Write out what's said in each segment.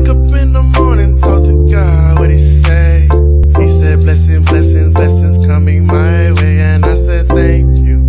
up in the morning, talk to God, what he say? He said, blessings, blessings, blessings coming my way, and I said, thank you.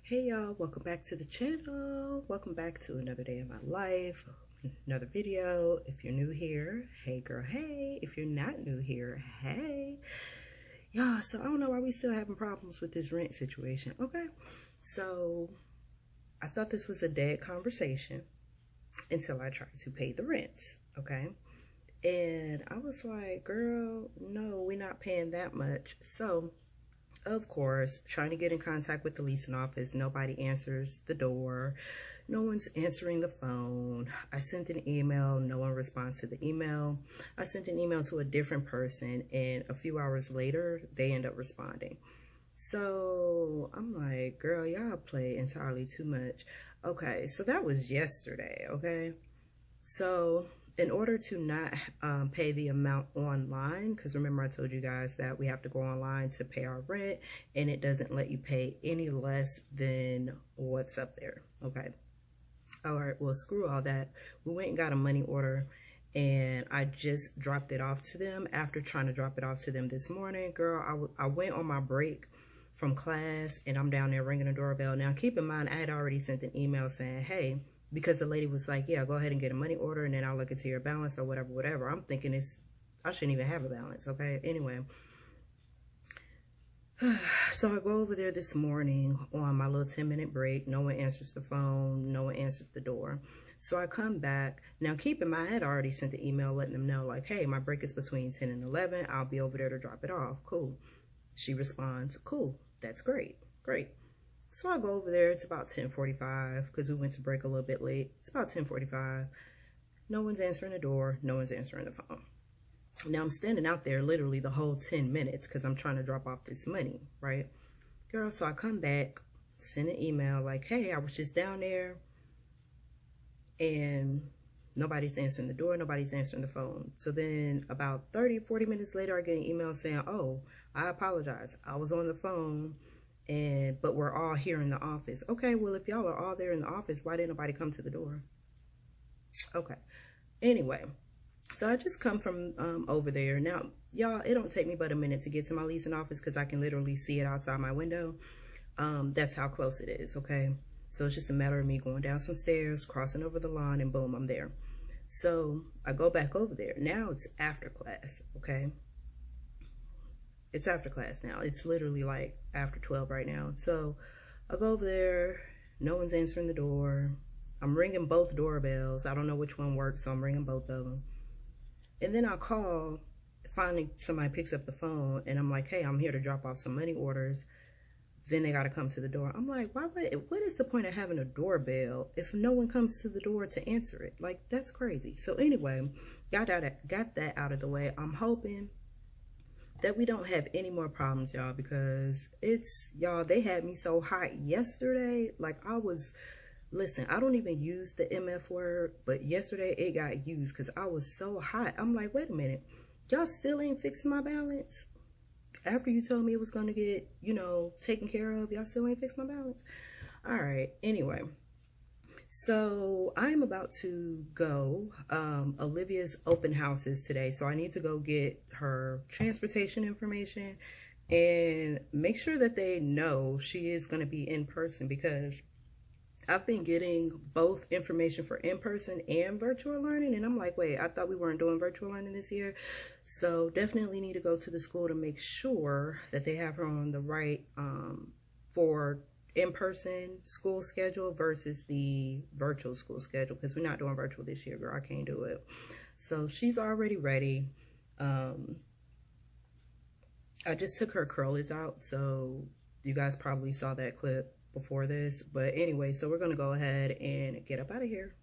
Hey y'all, welcome back to the channel. Welcome back to another day of my life, another video. If you're new here, hey girl, hey. If you're not new here, hey. Y'all, so I don't know why we still having problems with this rent situation, okay? So I thought this was a dead conversation until I tried to pay the rents, okay? And I was like, girl, no, we're not paying that much. So of course, trying to get in contact with the leasing office, nobody answers the door. No one's answering the phone. I sent an email, no one responds to the email. I sent an email to a different person, and a few hours later, they end up responding. So I'm like, girl, y'all play entirely too much. Okay, so that was yesterday, okay? So in order to not pay the amount online, because remember I told you guys that we have to go online to pay our rent, and it doesn't let you pay any less than what's up there, okay? All right, well, screw all that. We went and got a money order, and I just dropped it off to them after trying to drop it off to them this morning. Girl, I went on my break from class, and I'm down there ringing the doorbell. Now, keep in mind, I had already sent an email saying, hey, because the lady was like, yeah, go ahead and get a money order, and then I'll look into your balance or whatever. I'm thinking I shouldn't even have a balance, okay? Anyway, so I go over there this morning on my little 10-minute break. No one answers the phone. No one answers the door. So I come back. Now, keep in mind, I had already sent the email letting them know, like, hey, my break is between 10 and 11. I'll be over there to drop it off. Cool. She responds, cool. That's great. Great. So I go over there. It's about 10:45 because we went to break a little bit late. It's about 10:45. No one's answering the door. No one's answering the phone. Now I'm standing out there literally the whole 10 minutes because I'm trying to drop off this money, right? Girl, so I come back, send an email like, hey, I was just down there and nobody's answering the door, nobody's answering the phone. So then about 30-40 minutes later, I get an email saying, oh, I apologize. I was on the phone, but we're all here in the office. Okay, well, if y'all are all there in the office, why didn't nobody come to the door? Okay. Anyway, so I just come from over there. Now, y'all, it don't take me but a minute to get to my leasing office because I can literally see it outside my window. That's how close it is, okay? So it's just a matter of me going down some stairs, crossing over the lawn, and boom, I'm there. So I go back over there. Now it's after class, okay? It's after class now. It's literally like after 12 right now. So I go over there. No one's answering the door. I'm ringing both doorbells. I don't know which one works, so I'm ringing both of them. And then I call. Finally, somebody picks up the phone, and I'm like, hey, I'm here to drop off some money orders. Then they got to come to the door. I'm like, what is the point of having a doorbell if no one comes to the door to answer it? Like, that's crazy. So anyway, got that out of the way. I'm hoping that we don't have any more problems, y'all, because y'all, they had me so hot yesterday. Like, listen, I don't even use the MF word, but yesterday it got used because I was so hot. I'm like, wait a minute. Y'all still ain't fixing my balance? After you told me it was going to get, taken care of, y'all still ain't fixed my balance? All right. Anyway, so I'm about to go. Olivia's open houses today. So I need to go get her transportation information and make sure that they know she is going to be in person, because I've been getting both information for in-person and virtual learning. And I'm like, wait, I thought we weren't doing virtual learning this year. So definitely need to go to the school to make sure that they have her on the right for in-person school schedule versus the virtual school schedule, because we're not doing virtual this year, girl. I can't do it. So she's already ready. I just took her curlers out, so you guys probably saw that clip before this. But anyway, so we're gonna go ahead and get up out of here.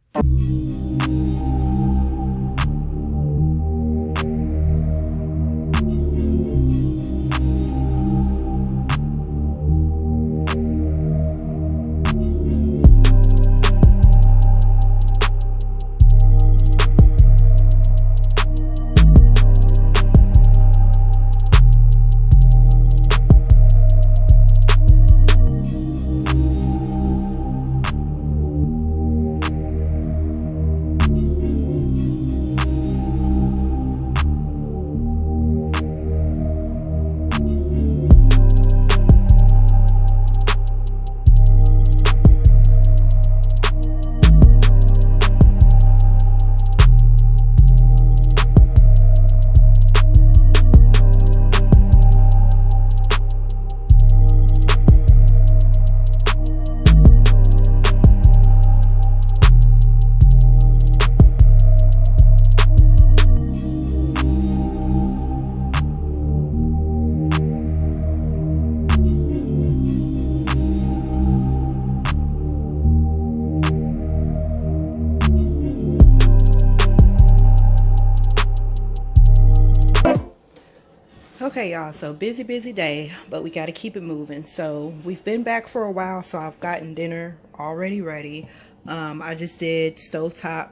Okay, y'all, so busy day, but we got to keep it moving. So we've been back for a while, so I've gotten dinner already ready. I just did stovetop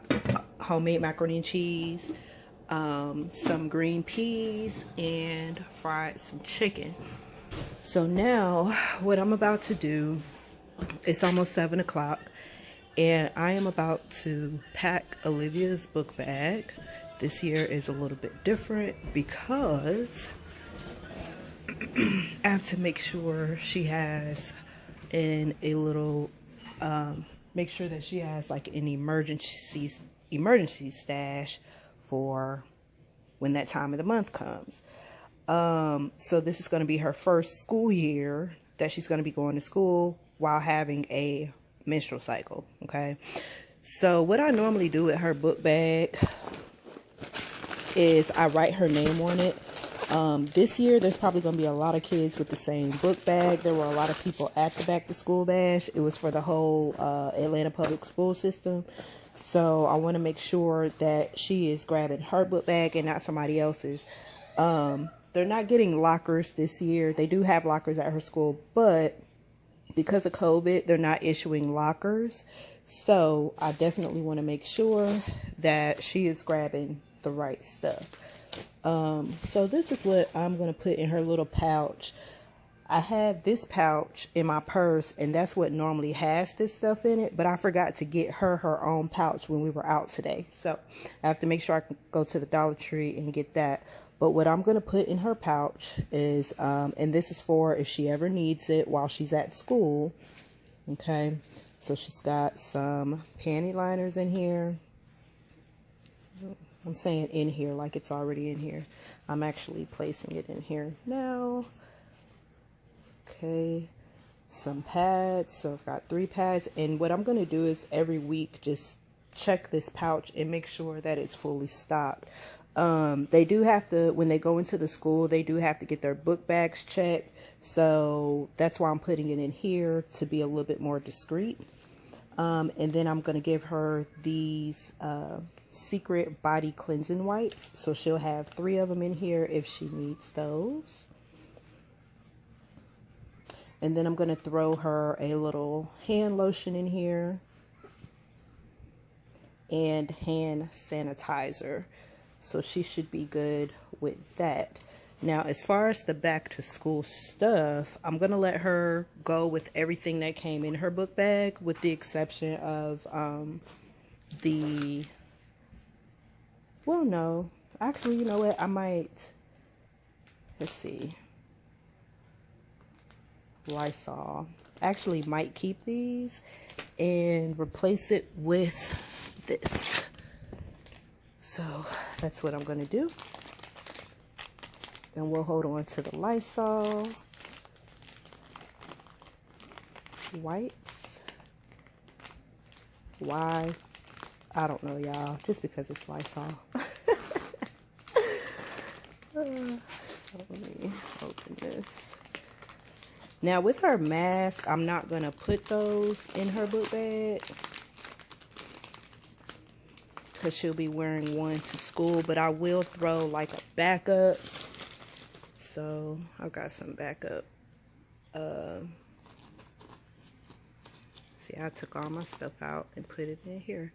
homemade macaroni and cheese, some green peas, and fried some chicken. So now what I'm about to do, it's almost 7 o'clock, and I am about to pack Olivia's book bag. This year is a little bit different because I have to make sure she has make sure that she has like an emergency stash for when that time of the month comes. So this is going to be her first school year that she's going to be going to school while having a menstrual cycle. Okay. So what I normally do with her book bag is I write her name on it. This year, there's probably going to be a lot of kids with the same book bag. There were a lot of people at the back to school bash. It was for the whole Atlanta public school system. So I want to make sure that she is grabbing her book bag and not somebody else's. They're not getting lockers this year. They do have lockers at her school, but because of COVID, they're not issuing lockers. So I definitely want to make sure that she is grabbing the right stuff. So this is what I'm going to put in her little pouch. I have this pouch in my purse, and that's what normally has this stuff in it, but I forgot to get her own pouch when we were out today. So I have to make sure I can go to the Dollar Tree and get that. But what I'm going to put in her pouch is, and this is for if she ever needs it while she's at school. Okay. So she's got some panty liners in here. I'm saying in here like it's already in here. I'm actually placing it in here now. Okay. Some pads. So I've got 3 pads. And what I'm going to do is every week just check this pouch and make sure that it's fully stocked. They do have to, when they go into the school, they do have to get their book bags checked. So that's why I'm putting it in here, to be a little bit more discreet. And then I'm going to give her these secret body cleansing wipes. So she'll have 3 of them in here if she needs those. And then I'm going to throw her a little hand lotion in here and hand sanitizer. So she should be good with that. Now, as far as the back to school stuff, I'm going to let her go with everything that came in her book bag, with the exception of well, no. Actually, you know what? I might, let's see. Lysol. Actually might keep these and replace it with this. So that's what I'm going to do. And we'll hold on to the Lysol wipes. Why? I don't know, y'all. Just because it's Lysol. So let me open this. Now with her mask, I'm not going to put those in her book bag, because she'll be wearing one to school, but I will throw like a backup. So I've got some backup. See, I took all my stuff out and put it in here.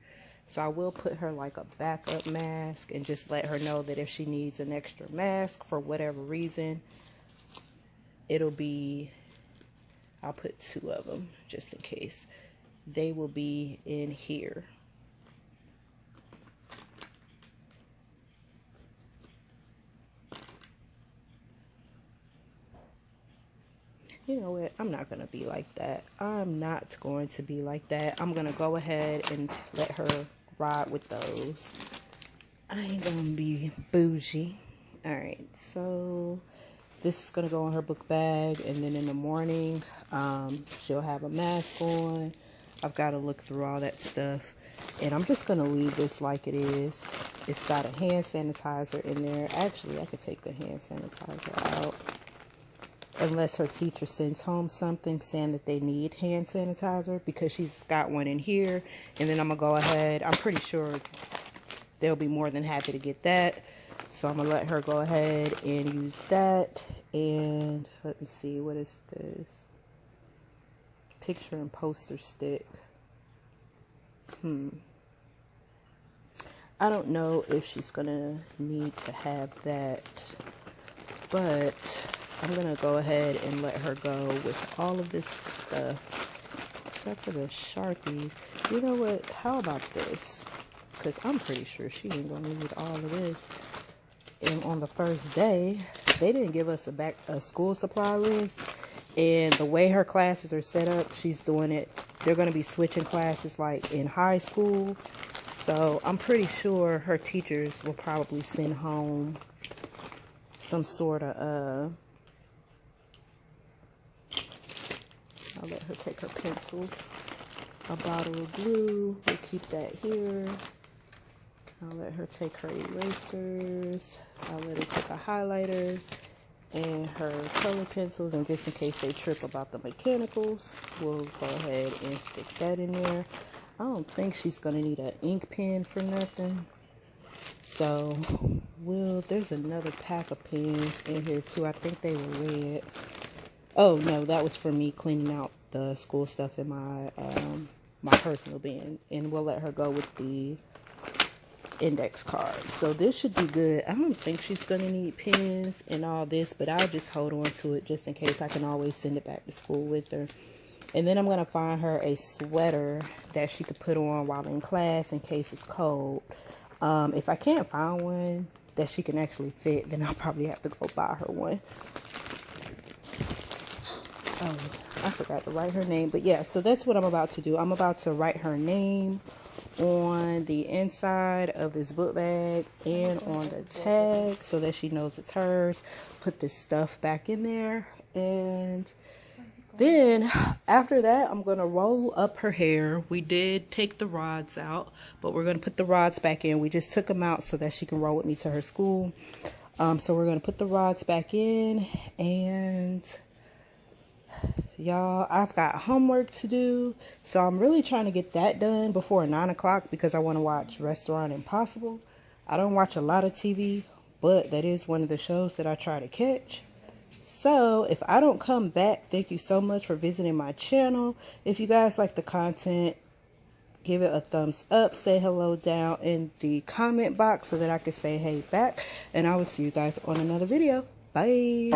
So I will put her like a backup mask and just let her know that if she needs an extra mask for whatever reason, it'll be, I'll put 2 of them just in case. They will be in here. You know what? I'm not going to be like that. I'm not going to be like that. I'm going to go ahead and let her ride with those. I ain't going to be bougie. Alright, so this is going to go in her book bag. And then in the morning, she'll have a mask on. I've got to look through all that stuff. And I'm just going to leave this like it is. It's got a hand sanitizer in there. Actually, I could take the hand sanitizer out. Unless her teacher sends home something saying that they need hand sanitizer, because she's got one in here. And then I'm going to go ahead. I'm pretty sure they'll be more than happy to get that. So I'm going to let her go ahead and use that. And let me see. What is this? Picture and poster stick. I don't know if she's going to need to have that. But I'm going to go ahead and let her go with all of this stuff. Except for the Sharpies. You know what? How about this? Because I'm pretty sure she ain't going to need all of this. And on the first day, they didn't give us a school supply list. And the way her classes are set up, she's doing it. They're going to be switching classes like in high school. So I'm pretty sure her teachers will probably send home some sort of, I'll let her take her pencils. A bottle of glue. We'll keep that here. I'll let her take her erasers. I'll let her take a highlighter and her color pencils, and just in case they trip about the mechanicals, we'll go ahead and stick that in there. I don't think she's gonna need an ink pen for nothing. So there's another pack of pens in here too. I think they were red. Oh no, that was for me cleaning out the school stuff in my my personal bin, and we'll let her go with the index card. So this should be good. I don't think she's gonna need pens and all this, but I'll just hold on to it just in case. I can always send it back to school with her. And then I'm gonna find her a sweater that she could put on while in class in case it's cold. If I can't find one that she can actually fit, then I'll probably have to go buy her one. Oh, I forgot to write her name, but yeah, so that's what I'm about to do. I'm about to write her name on the inside of this book bag and on the tag so that she knows it's hers. Put this stuff back in there, and then after that I'm gonna roll up her hair. We did take the rods out, but we're gonna put the rods back in. We just took them out so that she can roll with me to her school. So we're gonna put the rods back in, and y'all, I've got homework to do, so I'm really trying to get that done before 9 o'clock because I want to watch Restaurant Impossible. I don't watch a lot of TV, but that is one of the shows that I try to catch. So if I don't come back, thank you so much for visiting my channel. If you guys like the content, give it a thumbs up, say hello down in the comment box so that I can say hey back, and I will see you guys on another video. Bye.